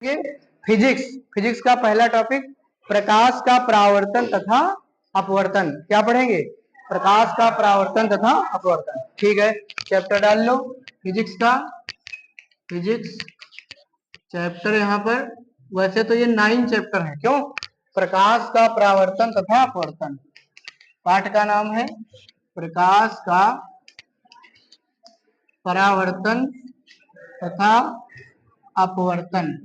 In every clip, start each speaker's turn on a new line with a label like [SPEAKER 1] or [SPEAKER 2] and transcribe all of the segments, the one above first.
[SPEAKER 1] ये physics physics का पहला टॉपिक प्रकाश का परावर्तन तथा अपवर्तन। क्या पढ़ेंगे? प्रकाश का परावर्तन तथा अपवर्तन। ठीक है, चैप्टर डाल लो फिजिक्स का। फिजिक्स चैप्टर यहाँ पर वैसे तो ये 9 चैप्टर है। क्यों? प्रकाश का परावर्तन तथा अपवर्तन। पाठ का नाम है प्रकाश का परावर्तन तथा अपवर्तन।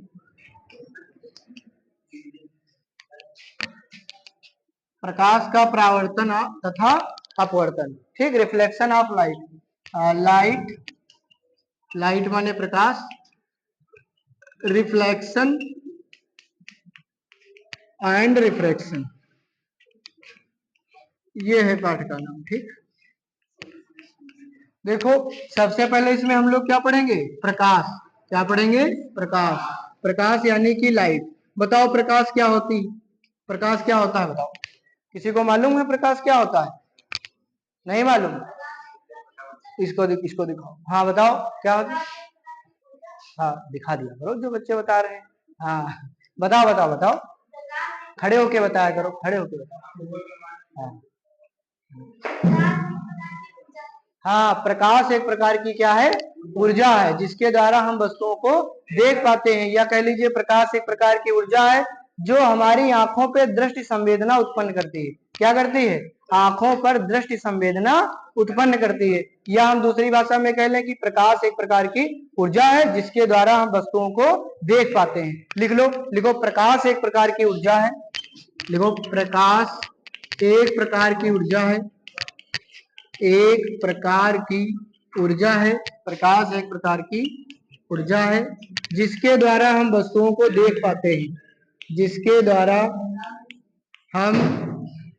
[SPEAKER 1] प्रकाश का परावर्तन तथा अपवर्तन। ठीक, रिफ्लेक्शन ऑफ लाइट। लाइट माने प्रकाश, रिफ्लेक्शन एंड रिफ्रैक्शन, ये है पाठ का नाम। ठीक, देखो सबसे पहले इसमें हम लोग क्या पढ़ेंगे? प्रकाश। क्या पढ़ेंगे? प्रकाश। प्रकाश यानी कि लाइट। बताओ प्रकाश क्या होती? प्रकाश क्या होता है बताओ? किसी को मालूम है प्रकाश क्या होता है? नहीं मालूम? इसको दिखाओ। हाँ बताओ क्या होता है? हाँ दिखा दिया करो जो बच्चे बता रहे हैं। हाँ बताओ बताओ बताओ, खड़े होके बताया करो, खड़े होके बताओ। हाँ, प्रकाश एक प्रकार की क्या है? ऊर्जा है, जिसके द्वारा हम वस्तुओं को देख पाते हैं। या कह लीजिए प्रकाश एक प्रकार की ऊर्जा है जो हमारी आंखों पे दृष्टि संवेदना उत्पन्न करती है। क्या करती है? आंखों पर दृष्टि संवेदना उत्पन्न करती है। या हम दूसरी भाषा में कह लें कि प्रकाश एक प्रकार की ऊर्जा है जिसके द्वारा हम वस्तुओं को देख पाते हैं। लिख लो, लिखो प्रकाश एक प्रकार की ऊर्जा है। लिखो प्रकाश एक प्रकार की ऊर्जा है। एक प्रकार की ऊर्जा है। प्रकाश एक प्रकार की ऊर्जा है जिसके द्वारा हम वस्तुओं को देख पाते हैं। जिसके द्वारा हम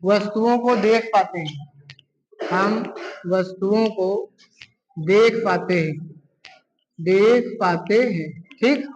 [SPEAKER 1] वस्तुओं को देख पाते हैं। हम वस्तुओं को देख पाते हैं। देख पाते हैं। ठीक,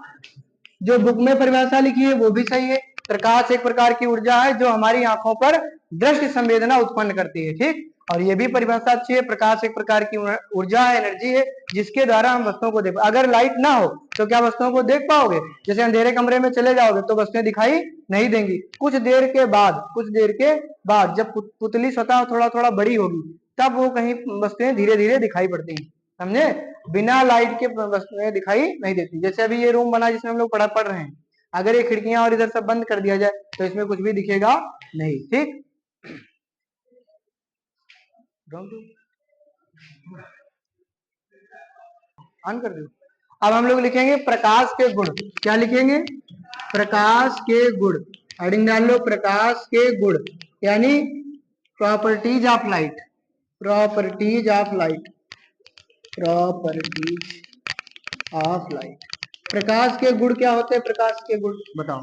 [SPEAKER 1] जो बुक में परिभाषा लिखी है वो भी सही है। प्रकाश एक प्रकार की ऊर्जा है जो हमारी आंखों पर दृष्टि संवेदना उत्पन्न करती है। ठीक, और ये भी परिभाषा अच्छी है। प्रकाश एक प्रकार की ऊर्जा है, एनर्जी है जिसके द्वारा हम वस्तुओं को देख। अगर लाइट ना हो तो क्या वस्तुओं को देख पाओगे? जैसे अंधेरे कमरे में चले जाओगे तो वस्तुएं दिखाई नहीं देंगी। कुछ देर के बाद जब पुतली स्वतः थोड़ा थोड़ा बड़ी होगी तब वो कहीं वस्तुएं धीरे धीरे दिखाई पड़ती हैं। समझे? बिना लाइट के वस्तुएं दिखाई नहीं देती। जैसे अभी ये रूम बना जिसमें हम लोग पढ़ रहे हैं, अगर ये खिड़कियां और इधर सब बंद कर दिया जाए तो इसमें कुछ भी दिखेगा नहीं। ठीक, ऑन कर दो। अब हम लोग लिखेंगे प्रकाश के गुण। क्या लिखेंगे? प्रकाश के गुण। हेडिंग डाल लो प्रकाश के गुण, यानी properties of light. Properties of light. Properties of light. प्रकाश के गुण क्या होते हैं? प्रकाश के गुण बताओ।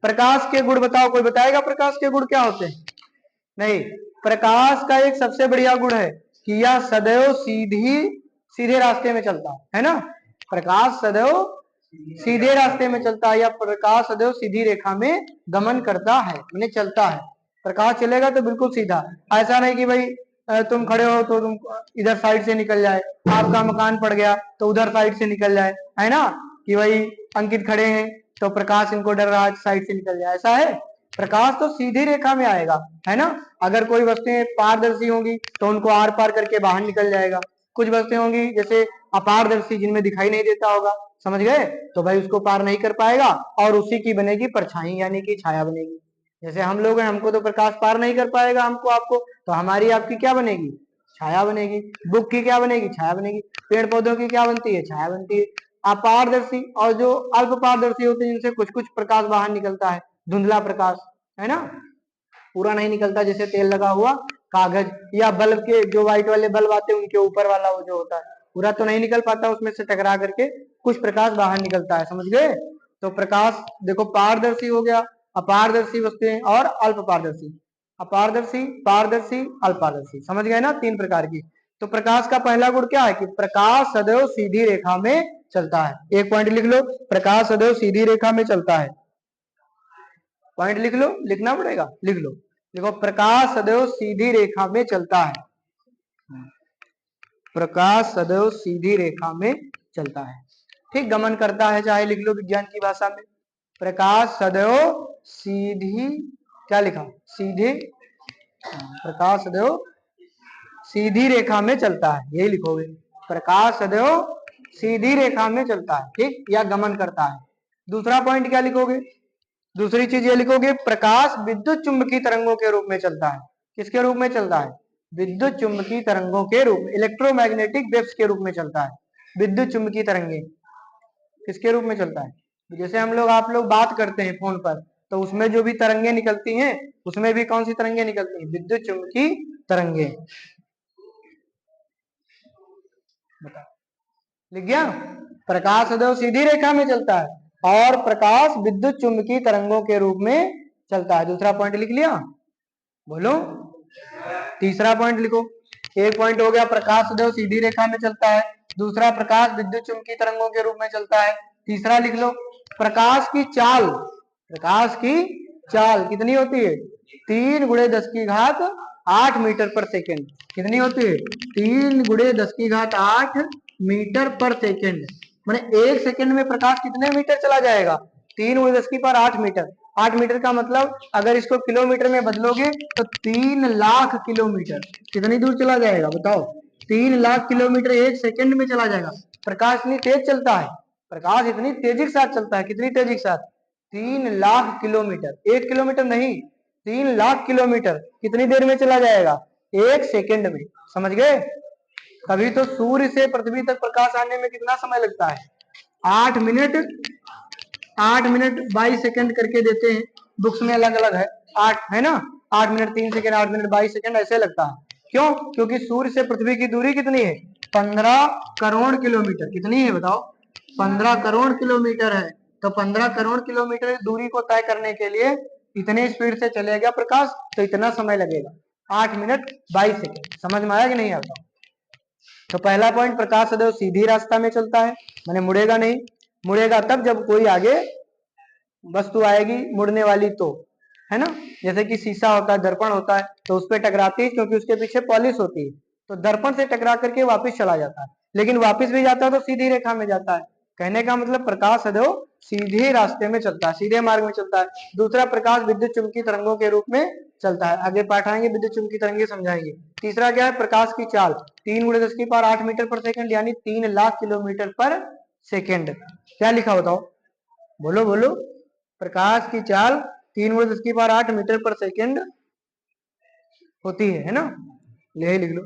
[SPEAKER 1] प्रकाश के गुण बताओ, कोई बताएगा प्रकाश के गुण क्या होते हैं? नहीं। प्रकाश का एक सबसे बढ़िया गुण है कि यह सदैव सीधे रास्ते में चलता है ना? प्रकाश सदैव सीधे रास्ते में चलता है, या प्रकाश सदैव सीधी रेखा में गमन करता है, मैंने चलता है। प्रकाश चलेगा तो बिल्कुल सीधा। ऐसा नहीं कि भाई तुम खड़े हो तो तुम इधर साइड से निकल जाए, आपका मकान पड़ गया तो उधर साइड से निकल जाए, है ना? कि भाई अंकित खड़े हैं तो प्रकाश इनको डर रहा है साइड से निकल जाए, ऐसा है? प्रकाश तो सीधी रेखा में आएगा, है ना? अगर कोई वस्तुएं पारदर्शी होंगी तो उनको आर पार करके बाहर निकल जाएगा। कुछ वस्तुएं होंगी जैसे अपारदर्शी जिनमें दिखाई नहीं देता होगा, समझ गए? तो भाई उसको पार नहीं कर पाएगा और उसी की बनेगी परछाई, यानी कि छाया बनेगी। जैसे हम लोग हैं, हमको तो प्रकाश पार नहीं कर पाएगा, हमको आपको, तो हमारी आपकी क्या बनेगी? छाया बनेगी। बुक की क्या बनेगी? छाया बनेगी। पेड़ पौधों की क्या बनती है? छाया बनती है। अपारदर्शी और जो अल्प पारदर्शी होते हैं जिनसे कुछ कुछ प्रकाश बाहर निकलता है, धुंधला प्रकाश, है ना? पूरा नहीं निकलता, जैसे तेल लगा हुआ कागज, या बल्ब के जो व्हाइट वाले बल्ब आते हैं उनके ऊपर वाला वो जो होता है, पूरा तो नहीं निकल पाता, उसमें से टकरा करके कुछ प्रकाश बाहर निकलता है, समझ गए? तो प्रकाश देखो पारदर्शी हो गया, अपारदर्शी वस्तुएं और अल्प पारदर्शी। अपारदर्शी, पारदर्शी, अल्पारदर्शी, समझ गए ना? 3 प्रकार की। तो प्रकाश का पहला गुण क्या है? कि प्रकाश सदैव सीधी रेखा में चलता है। एक पॉइंट लिख लो, प्रकाश सदैव सीधी रेखा में चलता है। पॉइंट लिख लो, लिखना पड़ेगा, लिख लो। देखो प्रकाश सदैव सीधी रेखा में चलता है। प्रकाश सदैव सीधी रेखा में चलता है। ठीक, गमन करता है, चाहे लिख लो विज्ञान की भाषा में। प्रकाश सदैव सीधी, क्या लिखा, सीधे, प्रकाश सदैव सीधी रेखा में चलता है, यही लिखोगे। प्रकाश सदैव सीधी रेखा में चलता है, ठीक, या गमन करता है। दूसरा पॉइंट क्या लिखोगे, दूसरी चीज ये लिखोगे, प्रकाश विद्युत चुंबकीय तरंगों के रूप में चलता है। किसके रूप में चलता है, विद्युत चुंबकीय तरंगों के रूप में, इलेक्ट्रोमैग्नेटिक वेव्स के रूप में चलता है। विद्युत चुंबकीय तरंगे किसके रूप में चलता है, जैसे हम लोग, आप लोग बात करते हैं फोन पर, तो उसमें जो भी तरंगे निकलती हैं, उसमें भी कौन सी तरंगे निकलती हैं, विद्युत चुंबकीय तरंगे। लिख गया, प्रकाश सदैव सीधी रेखा में चलता है और प्रकाश विद्युत चुंबकीय तरंगों के रूप में चलता है। दूसरा पॉइंट लिख लिया, बोलो। तीसरा पॉइंट लिखो, एक पॉइंट हो गया प्रकाश सदैव सीधी रेखा में चलता है, दूसरा प्रकाश विद्युत चुंबकीय तरंगों के रूप में चलता है। तीसरा लिख लो, प्रकाश की चाल, प्रकाश की चाल कितनी होती है, 3 × 10⁸ मीटर पर सेकेंड। कितनी होती है, 3 × 10⁸ मीटर पर सेकेंड। मैंने 1 सेकेंड में प्रकाश कितने मीटर चला जाएगा, 3 × 10⁸ मीटर। 8 मीटर का मतलब अगर इसको किलोमीटर में बदलोगे तो 3 लाख किलोमीटर। कितनी दूर चला जाएगा बताओ, 3 लाख किलोमीटर 1 सेकेंड में चला जाएगा। प्रकाश इतनी तेज चलता है, प्रकाश इतनी तेजी के साथ चलता है, कितनी तेजी के साथ, 3 लाख किलोमीटर। 1 किलोमीटर नहीं, 3 लाख किलोमीटर कितनी देर में चला जाएगा, 1 सेकेंड में। समझ गए, तभी तो सूर्य से पृथ्वी तक प्रकाश आने में कितना समय लगता है, 8 मिनट 22 सेकंड करके देते हैं, बुक्स में अलग अलग है, 8 है ना, 8 मिनट 3 सेकंड, 8 मिनट 22 सेकंड ऐसे लगता है। क्यों, क्योंकि सूर्य से पृथ्वी की दूरी कितनी है, 15 करोड़ किलोमीटर। कितनी है बताओ, 15 करोड़ किलोमीटर है। तो 15 करोड़ किलोमीटर दूरी को तय करने के लिए इतने स्पीड से चलेगा प्रकाश, तो इतना समय लगेगा, 8 मिनट 22 सेकंड। समझ में आया कि नहीं आता। तो पहला पॉइंट, प्रकाश सदैव सीधी रास्ता में चलता है, माने मुड़ेगा नहीं। मुड़ेगा तब जब कोई आगे वस्तु आएगी मुड़ने वाली, तो है ना, जैसे कि शीशा होता है, दर्पण होता है, तो उस पर टकराती है क्योंकि उसके पीछे पॉलिश होती है, तो दर्पण से टकरा करके वापस चला जाता है। लेकिन वापस भी जाता है तो सीधी रेखा में जाता है। कहने का मतलब प्रकाश सदैव सीधे रास्ते में चलता है, सीधे मार्ग में चलता है। दूसरा, प्रकाश विद्युत चुंबकीय तरंगों के रूप में चलता है, आगे पाठ आएंगे विद्युत चुंबकीय तरंगे समझाएंगे। तीसरा क्या है, प्रकाश की चाल 3 × 10⁸ मीटर पर सेकंड, यानी 3 लाख किलोमीटर पर सेकंड। क्या लिखा बताओ, बोलो बोलो, प्रकाश की चाल 3 × 10⁸ मीटर पर सेकंड होती है ना, यही लिख लो।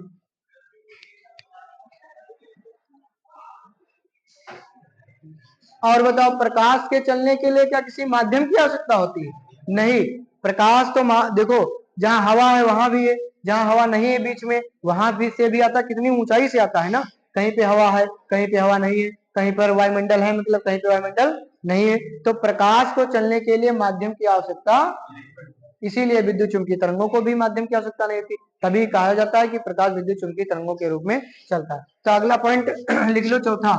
[SPEAKER 1] और बताओ, प्रकाश के चलने के लिए क्या किसी माध्यम की आवश्यकता होती है, नहीं। प्रकाश तो देखो, जहां हवा है वहां भी है, जहां हवा नहीं है बीच में वहां भी से भी आता, कितनी ऊंचाई से आता है ना, कहीं पे हवा है, कहीं पे हवा नहीं है, कहीं पर वायुमंडल है, मतलब कहीं पे वायुमंडल नहीं है। तो प्रकाश को चलने के लिए माध्यम की आवश्यकता, इसीलिए विद्युत चुंबकीय तरंगों को भी माध्यम की आवश्यकता नहीं होती, तभी कहा जाता है कि प्रकाश विद्युत चुंबकीय तरंगों के रूप में चलता है। तो अगला पॉइंट लिख लो, चौथा,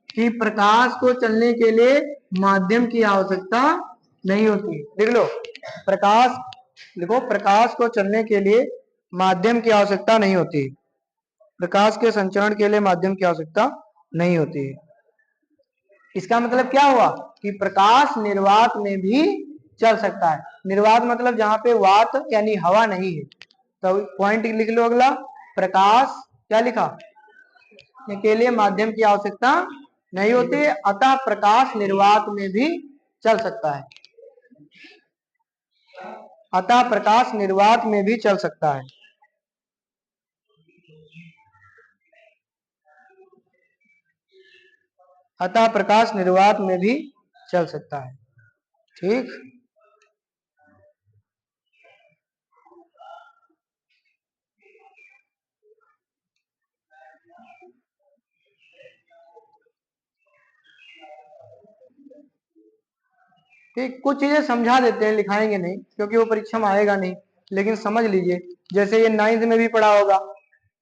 [SPEAKER 1] कि प्रकाश को चलने के लिए माध्यम की आवश्यकता नहीं होती। लिख लो, प्रकाश, लिखो, प्रकाश को चलने के लिए माध्यम की आवश्यकता नहीं होती, प्रकाश के संचरण के लिए माध्यम की आवश्यकता नहीं होती। इसका मतलब क्या हुआ, कि प्रकाश निर्वात में भी चल सकता है। निर्वात मतलब जहां पे वात यानी हवा नहीं है। तो पॉइंट लिख लो अगला, प्रकाश, क्या लिखा, के लिए माध्यम की आवश्यकता नहीं होती, अतः प्रकाश निर्वात में भी चल सकता है, अतः प्रकाश निर्वात में भी चल सकता है। अतः प्रकाश निर्वात में भी चल सकता है, ठीक। ठीक, कुछ चीजें समझा देते हैं, लिखाएंगे नहीं क्योंकि वो परीक्षा में आएगा नहीं, लेकिन समझ लीजिए। जैसे ये 9th में भी पढ़ा होगा,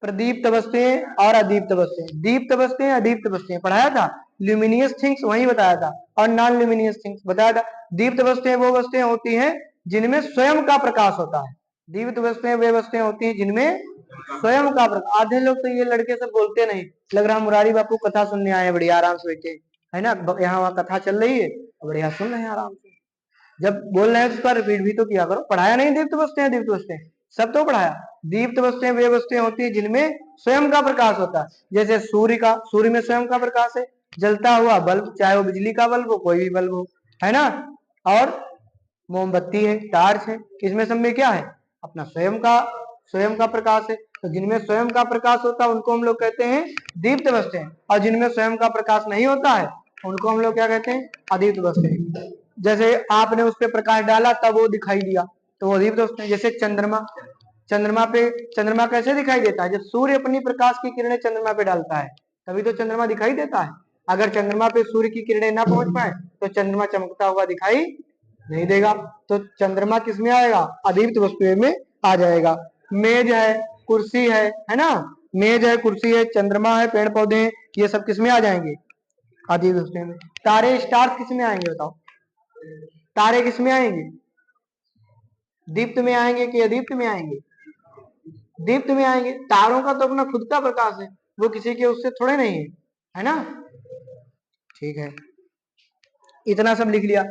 [SPEAKER 1] प्रदीप्त वस्तुएं और अदीप्त वस्तुएं, दीप्त वस्तुएं अदीप्त वस्तुएं पढ़ाया था। ल्यूमिनियस थिंग्स वही बताया था, और नॉन ल्यूमिनियस थिंग्स बताया था। दीप्त वस्तुएं वो वस्तुएं होती हैं जिनमें स्वयं का प्रकाश होता है। दीप्त वस्तुएं वे वस्तुएं होती हैं जिनमें स्वयं का प्रकाश। आधे लोग तो ये लड़के सब बोलते नहीं, लग रहा मुरारी बापू कथा सुनने आए, बढ़िया आराम से बैठे है ना, यहाँ वहाँ कथा चल रही है, बढ़िया सुन रहे हैं आराम से। जब बोल रहे हैं तो उसका रिपीट भी तो किया करो। पढ़ाया नहीं दीप्त वस्तुएं, दीप्त वस्तुएं सब तो पढ़ाया। दीप्त वस्तुएं वे वस्तुएं होती है जिनमें स्वयं का प्रकाश होता है, जैसे सूर्य में स्वयं का प्रकाश है, जलता हुआ बल्ब, चाहे वो बिजली का बल्ब हो, कोई भी बल्ब हो, है ना। और मोमबत्ती है, टार्च है, इसमें सब में क्या है, अपना स्वयं का प्रकाश है। तो जिनमें स्वयं का प्रकाश होता है उनको हम लोग कहते हैं दीप्त वस्तुएं, और जिनमें स्वयं का प्रकाश नहीं होता है उनको हम लोग क्या कहते हैं, अदीप्त वस्तुएं। जैसे आपने उस पर प्रकाश डाला तब वो दिखाई दिया, तो वो अदीप्त वस्तुएं। जैसे चंद्रमा, चंद्रमा कैसे दिखाई देता है, जब सूर्य अपनी प्रकाश की किरणें चंद्रमा पे डालता है तभी तो चंद्रमा दिखाई देता है। अगर चंद्रमा पे सूर्य की किरणें ना पहुंच पाए तो चंद्रमा चमकता हुआ दिखाई नहीं देगा। तो चंद्रमा किस में आएगा, अदीप्त वस्तुएं में आ जाएगा। मेज है, कुर्सी है ना, मेज है, कुर्सी है, चंद्रमा है, पेड़ पौधे हैं, ये सब किस में आ जाएंगे, अदीप्त वस्तुएं में। तारे स्टार किस में आएंगे बताओ, तारे किस में आएंगे, दीप्त में आएंगे कि अदीप्त में आएंगे, दीप्त में आएंगे। तारों का तो अपना खुद का प्रकाश है, वो किसी के उससे थोड़े नहीं है ना। ठीक है, इतना सब लिख लिया।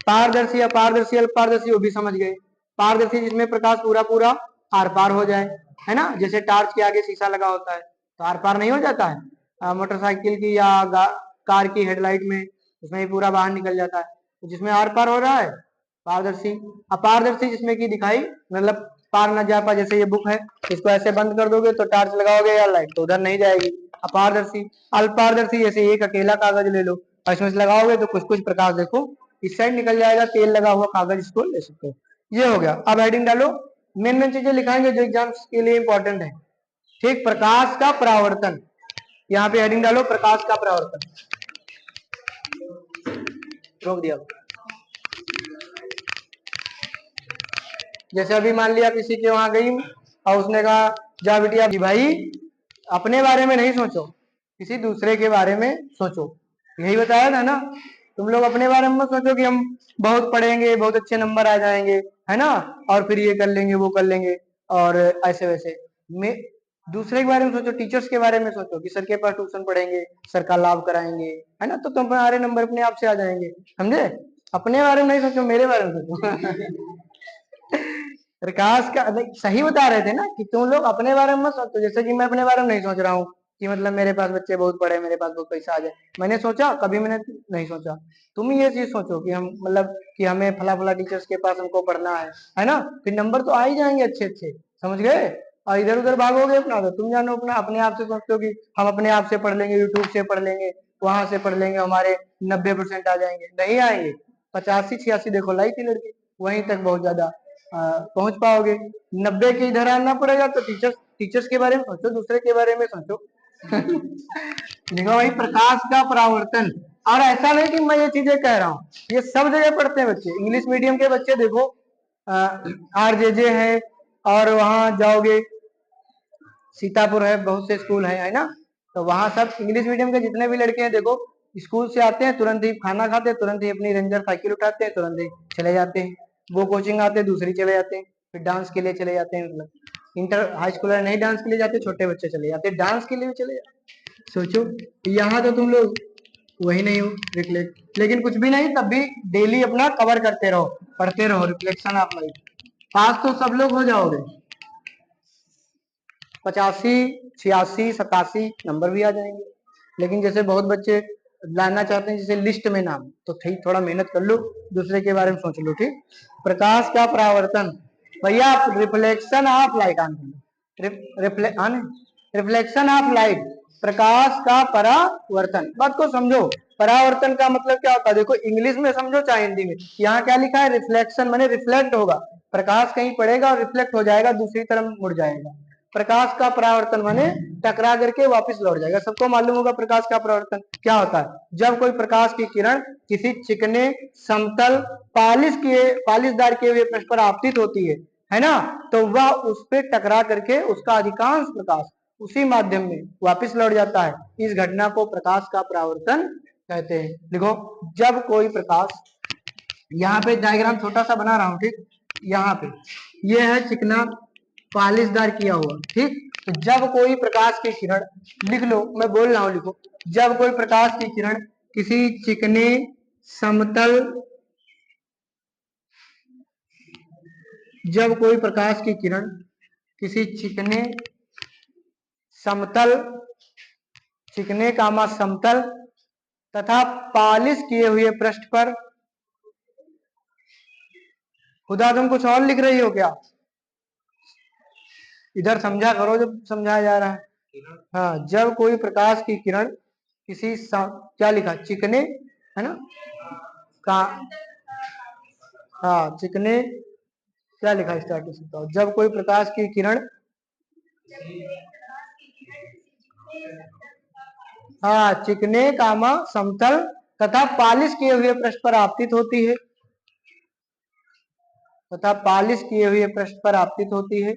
[SPEAKER 1] पारदर्शी, अपारदर्शी, अल्पपारदर्शी वो भी समझ गए। पारदर्शी जिसमें प्रकाश पूरा पूरा आर पार हो जाए, है ना, जैसे टार्च के आगे शीशा लगा होता है तो आर पार नहीं हो जाता है, मोटरसाइकिल की या कार की हेडलाइट में उसमें ही पूरा बाहर निकल जाता है, तो जिसमें आर पार हो रहा है पारदर्शी। अपारदर्शी जिसमें कि दिखाई मतलब पार न जा पाए, जैसे ये बुक है, इसको ऐसे बंद कर दोगे तो टार्च लगाओगे या लाइट तो उधर नहीं जाएगी, अपारदर्शी। अल्पपारदर्शी जैसे एक अकेला कागज ले लो और इसमें से लगाओगे तो कुछ कुछ प्रकाश देखो इस साइड निकल जाएगा, तेल लगा हुआ कागज इसको ले सकते हो। ये हो गया। अब हेडिंग डालो, मेन मेन चीजें लिखाएंगे जो एग्जाम्स के लिए इंपॉर्टेंट है। ठीक, प्रकाश का परावर्तन, यहाँ पे हेडिंग डालो प्रकाश का परावर्तन। रोक दिया। जैसे अभी मान लिया किसी के वहां गई और उसने कहा जा बिटिया भाई अपने बारे में नहीं सोचो, किसी दूसरे के बारे में सोचो, यही बताया था ना। तुम लोग अपने बारे में मत सोचो कि हम बहुत पढ़ेंगे, बहुत अच्छे नंबर आ जाएंगे, है ना, और फिर ये कर लेंगे वो कर लेंगे और ऐसे वैसे। में दूसरे के बारे में सोचो, टीचर्स के बारे में सोचो कि सर के पास ट्यूशन पढ़ेंगे, सर का लाभ कराएंगे, है ना, तो तुम्हारे नंबर अपने आप से आ जाएंगे, समझे। अपने बारे में नहीं सोचो, मेरे बारे में सोचो। प्रकाश का सही बता रहे थे ना कि तुम लोग अपने बारे में मत सोचो, जैसे कि मैं अपने बारे में नहीं सोच रहा हूँ कि मतलब मेरे पास बच्चे बहुत पढ़े, मेरे पास बहुत पैसा आ जाए, मैंने सोचा कभी मैंने नहीं सोचा। तुम ये चीज सोचो कि हम मतलब कि हमें फला फला टीचर्स के पास हमको पढ़ना है ना, फिर नंबर तो आ ही जाएंगे अच्छे अच्छे, समझ गए। और इधर उधर भागोगे अपना तो तुम जानो अपना, अपने आप से सोचते हो कि हम अपने आप से पढ़ लेंगे, यूट्यूब से पढ़ लेंगे, वहां से पढ़ लेंगे, हमारे 90% आ जाएंगे, नहीं आएंगे। 85-86 देखो लाई थी लड़की, वहीं तक बहुत ज्यादा पहुंच पाओगे। 90 के इधर आना पड़ेगा तो टीचर्स के बारे में सोचो, दूसरे के बारे में सोचो। देखो भाई प्रकाश का परावर्तन, और ऐसा नहीं कि मैं ये चीजें कह रहा हूँ, ये सब जगह पढ़ते हैं बच्चे, इंग्लिश मीडियम के बच्चे देखो, RJJ है, और वहां जाओगे सीतापुर है, बहुत से स्कूल है ना, तो वहां सब इंग्लिश मीडियम के जितने भी लड़के हैं देखो, स्कूल से आते हैं तुरंत ही खाना खाते हैं, तुरंत ही अपनी रेंजर साइकिल उठाते हैं, तुरंत ही चले जाते हैं, वो कोचिंग आते हैं दूसरी चले जाते हैं, फिर डांस के लिए चले जाते हैं, मतलब इंटर हाई स्कूल नहीं डांस के लिए जाते, छोटे बच्चे चले जाते हैं डांस के लिए भी चले जाते। सोचो यहाँ तो तुम लोग वही नहीं हो रिफ्लेक्ट, लेकिन कुछ भी नहीं तब भी डेली अपना कवर करते रहो, पढ़ते रहो, रिफ्लेक्शन ऑफ लाइट, पास तो सब लोग हो जाओगे, 85-86-87 नंबर भी आ जाएंगे। लेकिन जैसे बहुत बच्चे लाना चाहते हैं जैसे लिस्ट में नाम, तो थोड़ा मेहनत कर लो, दूसरे के बारे में सोच लो। ठीक, प्रकाश का परावर्तन भैया, reflection of light reflection of light, प्रकाश का परावर्तन, बात को समझो। परावर्तन का मतलब क्या होता है, देखो इंग्लिश में समझो चाहे हिंदी में, यहाँ क्या लिखा है, रिफ्लेक्शन माने रिफ्लेक्ट होगा, प्रकाश कहीं पड़ेगा और रिफ्लेक्ट हो जाएगा, दूसरी तरफ मुड़ जाएगा। प्रकाश का परावर्तन माने टकरा करके वापस लौट जाएगा। सबको मालूम होगा प्रकाश का परावर्तन क्या होता है, जब कोई प्रकाश की किरण किसी चिकने समतल पालिशदार किए हुए पृष्ठ पर आपतित होती है ना, तो वह उस पर टकरा करके उसका अधिकांश प्रकाश उसी माध्यम में वापस लौट जाता है। इस घटना को प्रकाश का परावर्तन कहते हैं। देखो जब कोई प्रकाश, यहाँ पे डायग्राम छोटा सा बना रहा हूं, ठीक, यहाँ पे ये है चिकना पालिशदार किया हुआ, ठीक, तो जब कोई प्रकाश की किरण, लिख लो मैं बोल रहा हूं लिखो, जब कोई प्रकाश की किरण किसी चिकने समतल जब कोई प्रकाश की किरण किसी चिकने कामा समतल तथा पालिश किए हुए पृष्ठ पर, खुदा तुम कुछ और लिख रही हो क्या? इधर समझा करो जब समझाया जा रहा है। हाँ, जब कोई प्रकाश की किरण क्या लिखा, चिकने, है ना, का, हाँ चिकने, क्या लिखा स्टार्ट से बताओ। जब कोई प्रकाश की किरण, हाँ चिकने कामा समतल तथा पालिश किए हुए पृष्ठ पर आपतित होती है, तथा पालिश किए हुए पृष्ठ पर आपतित होती है,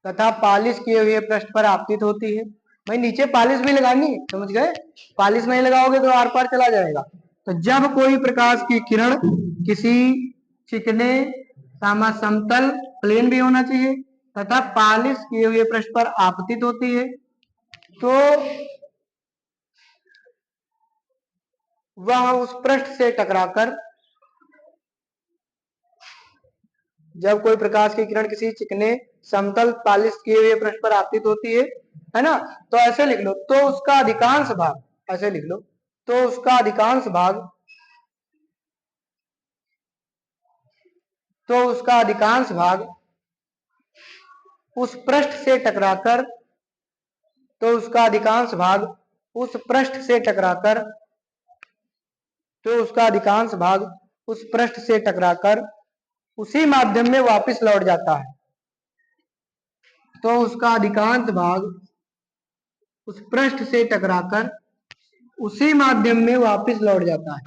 [SPEAKER 1] तथा पालिश किए हुए पृष्ठ पर आपतित होती है। भाई नीचे पालिश भी लगानी है, समझ गए? पालिश नहीं लगाओगे तो आर पार चला जाएगा। तो जब कोई प्रकाश की किरण किसी चिकने कामा समतल, प्लेन भी होना चाहिए, तथा पालिश किए हुए पृष्ठ पर आपतित होती है, तो वह उस पृष्ठ से टकराकर, जब कोई प्रकाश की किरण किसी चिकने समतल पालिश किए हुए पृष्ठ पर आपतित होती है ना, तो ऐसे लिख लो, तो उसका अधिकांश भाग, ऐसे लिख लो, तो उसका अधिकांश भाग, तो उसका अधिकांश भाग उस पृष्ठ से टकराकर, तो उसका अधिकांश भाग उस पृष्ठ से टकराकर, तो उसका अधिकांश भाग उस पृष्ठ से टकराकर उसी माध्यम में वापस लौट जाता है। तो उसका अधिकांश भाग उस पृष्ठ से टकराकर उसी माध्यम में वापस लौट जाता है,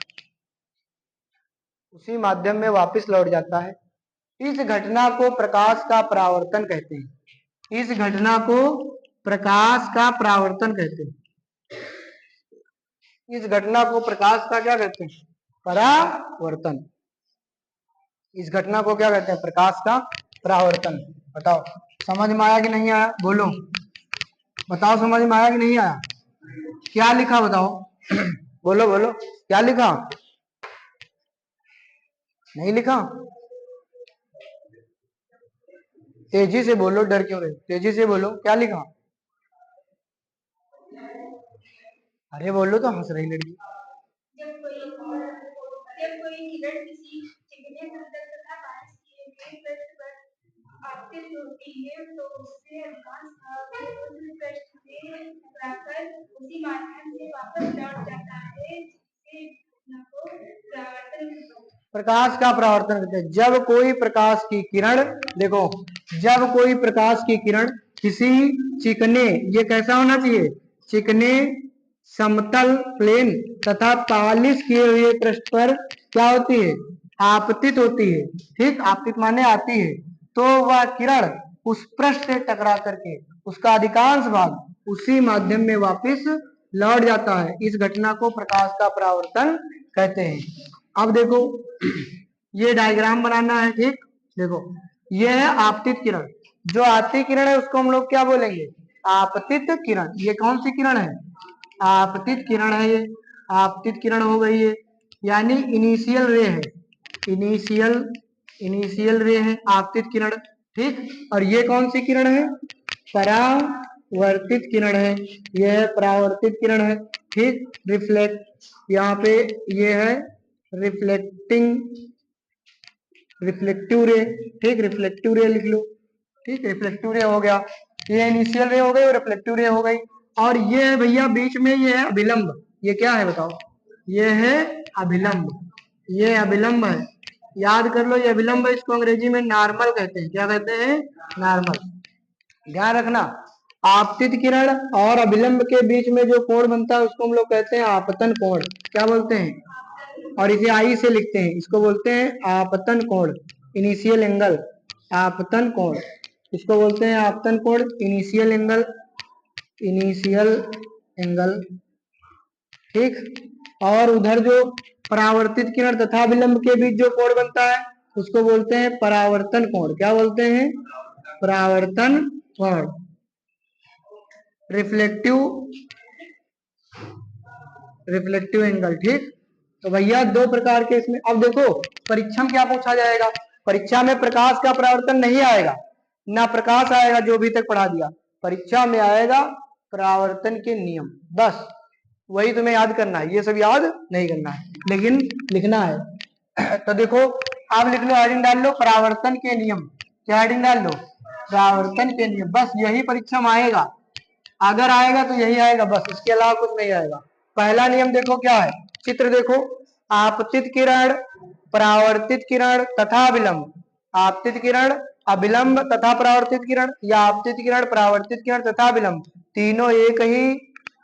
[SPEAKER 1] उसी माध्यम में वापस लौट जाता है। इस घटना को प्रकाश का परावर्तन कहते हैं। इस घटना को प्रकाश का परावर्तन कहते हैं। इस घटना को प्रकाश का क्या कहते हैं? परावर्तन। इस घटना को क्या कहते हैं? प्रकाश का परावर्तन। बताओ समझ में आया कि नहीं आया? बोलो, बताओ समझ में आया कि नहीं आया? क्या लिखा बताओ? बोलो बोलो, क्या लिखा? नहीं लिखा? तेजी से बोलो, डर क्यों रहे? तेजी से बोलो, क्या लिखा? अरे बोलो तो, हंस रही लड़की। जब कोई किरण किसी चिकने समतल तथा पालिश किए हुए पृष्ठ पर आपतित होती है, तो उससे अधिकांश भाग उस पृष्ठ से टकराकर उसी माध्यम से वापस लौट जाता है, जिसे प्रकाश का परावर्तन कहते हैं। जब कोई प्रकाश की किरण, देखो, जब कोई प्रकाश की किरण किसी चिकने, ये कैसा होना चाहिए? चिकने समतल प्लेन तथा पालिश किए हुए पृष्ठ पर क्या होती है? आपतित होती है। ठीक, आपतित माने आती है। तो वह किरण उस पृष्ठ से टकरा करके उसका अधिकांश भाग उसी माध्यम में वापस लौट जाता है। इस घटना को प्रकाश का परावर्तन कहते हैं। अब देखो, ये डायग्राम बनाना है। ठीक, देखो, ये है आपतित किरण। जो आती किरण है उसको हम लोग क्या बोलेंगे? आपतित किरण। ये कौन सी किरण है? आपतित किरण है। ये आपतित किरण हो गई है, यानी इनिशियल रे है। इनिशियल रे है आपतित किरण। ठीक, और ये कौन सी किरण है? परावर्तित किरण है। ये है परावर्तित किरण है। ठीक, रिफ्लेक्ट, यहाँ पे ये है रिफ्लेक्टिव रे। ठीक, रिफ्लेक्टिव रे लिख लो। ठीक, रिफ्लेक्टिव रे हो गया। ये इनिशियल रे हो गई और रिफ्लेक्टिव रे हो गई। और ये है भैया बीच में, ये है अभिलंब। ये क्या है बताओ? ये है अभिलंब। ये अभिलंब है, याद कर लो, ये अभिलंब है। इसको अंग्रेजी में नॉर्मल कहते हैं। क्या कहते हैं? नॉर्मल। ध्यान रखना, आपतित किरण और अभिलंब के बीच में जो कोण बनता है उसको हम लोग कहते हैं आपतन कोण। क्या बोलते हैं? और इसे आई से लिखते हैं, इसको बोलते हैं आपतन कोण, इनिशियल एंगल। आपतन कोण, इसको बोलते हैं आपतन कोण, इनिशियल एंगल। Initial angle. ठीक, और उधर जो परावर्तित किरण तथा विलंब के बीच जो कोण बनता है उसको बोलते हैं परावर्तन कोण। क्या बोलते हैं? परावर्तन कोण, रिफ्लेक्टिव एंगल। ठीक, तो भैया दो प्रकार के इसमें। अब देखो परीक्षा में क्या पूछा जाएगा, परीक्षा में प्रकाश का परावर्तन नहीं आएगा, ना प्रकाश आएगा जो अभी तक पढ़ा दिया, परीक्षा में आएगा परावर्तन के नियम, बस वही तुम्हें याद करना है, ये सब याद नहीं करना है लेकिन लिखना है। तो देखो आप लिख लो, हेडिंग डाल लो परावर्तन के नियम, क्या हेडिंग डाल लो, परावर्तन के नियम, बस यही परीक्षा में आएगा, अगर आएगा तो यही आएगा, बस इसके अलावा कुछ नहीं आएगा। पहला नियम देखो क्या है, चित्र देखो, आपतित किरण, परावर्तित किरण तथा विलंब, आपतित किरण, अविलंब तथा परावर्तित किरण, या आपतित किरण, परावर्तित किरण तथा विलंब, तीनों एक ही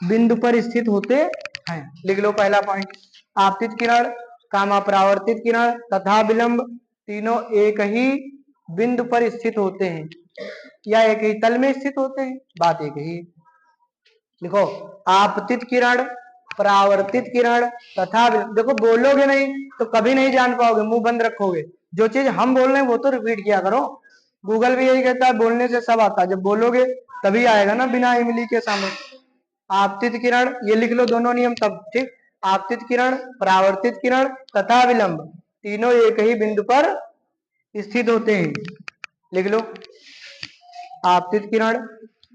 [SPEAKER 1] बिंदु पर स्थित होते हैं। लिख लो पहला पॉइंट, आपतित किरण कामा परावर्तित किरण तथा विलंब तीनों एक ही बिंदु पर स्थित होते हैं या एक ही तल में स्थित होते हैं, बात एक ही। लिखो आपतित किरण, परावर्तित किरण तथा विलंब, देखो बोलोगे नहीं तो कभी नहीं जान पाओगे, मुंह बंद रखोगे, जो चीज हम बोल रहे हैं वो तो रिपीट किया करो, गूगल भी यही कहता है बोलने से सब आता है, जब बोलोगे तभी आएगा ना बिना इमली के सामने। आपतित किरण, ये लिख लो दोनों नियम तब, ठीक, आपतित किरण, परावर्तित किरण तथा विलंब तीनों एक ही बिंदु पर स्थित होते हैं। लिख लो आपतित किरण,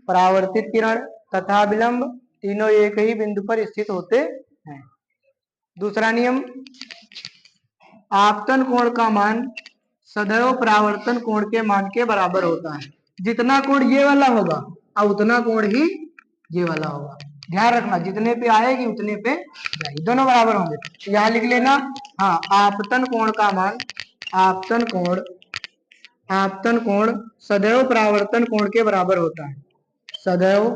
[SPEAKER 1] परावर्तित किरण तथा विलंब तीनों एक ही बिंदु पर स्थित होते हैं। दूसरा नियम, आपतन कोण का मान सदैव परावर्तन कोण के मान के बराबर होता है, जितना कोण ये वाला होगा और उतना कोण ही ये वाला होगा, ध्यान रखना, जितने पे आएगी उतने पे जाएगी, दोनों बराबर होंगे। तो यहाँ लिख लेना, हाँ आपतन कोण का मान, आपतन कोण, आपतन कोण सदैव परावर्तन कोण के बराबर होता है, सदैव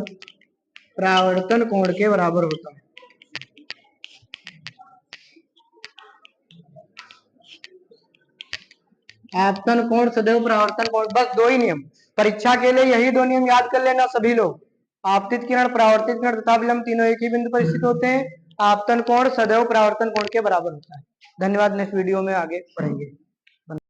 [SPEAKER 1] परावर्तन कोण के बराबर होता है। आपतन कोण सदैव परावर्तन कोण, बस दो ही नियम, परीक्षा के लिए यही दो नियम याद कर लेना सभी लोग, आपतित किरण, परावर्तित किरण तथा विलंब तीनों एक ही बिंदु पर स्थित होते हैं, आपतन कोण सदैव परावर्तन कोण के बराबर होता है। धन्यवाद, नेक्स्ट वीडियो में आगे पढ़ेंगे।